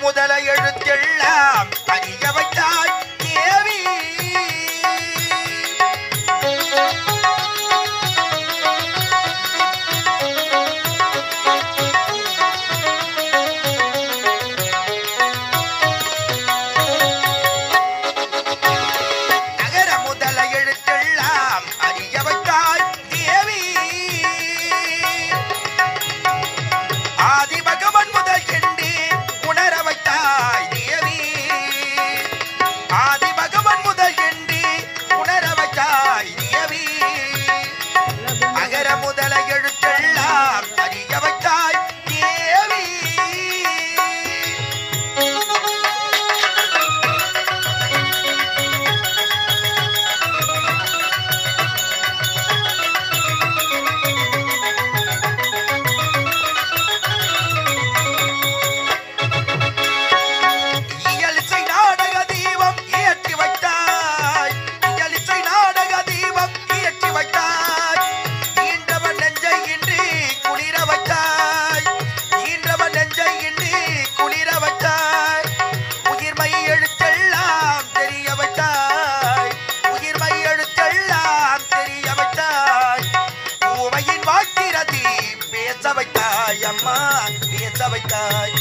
முதல எழுத்தெல்லாம் அறிய வைத்தாய் தேவி. நகர முதல எழுத்தெல்லாம் அறிய வைத்தாய் தேவி. ஆதி பகவன் முதல் என்று உணர வைத்தாய் தேவி. ஆதி பகவன் முதல் என்று உணர வைத்தாய் தேவி. அகர முதல எழுத்தெல்லாம் அறிய வைத்தாய் தேவி. இயலிசை நாடக தீபம் ஏற்றி வைத்தாய். இயலிசை நாடக தீபம் ஏற்றி வைத்தாய். ஈன்றவன் நெஞ்சை இன்றி குளிர வைத்தாய். ஈன்றவன் நெஞ்சை இன்றி குளிர வைத்தாய். உயிர்மை எழுத்தெல்லாம் தெரிய வைத்தாய். உயிர்மை எழுத்தெல்லாம் தெரிய வைத்தாய். ஊமையின் வாக்கிரதி பேச வைத்தாய் அம்மா பேச வைத்தாய்.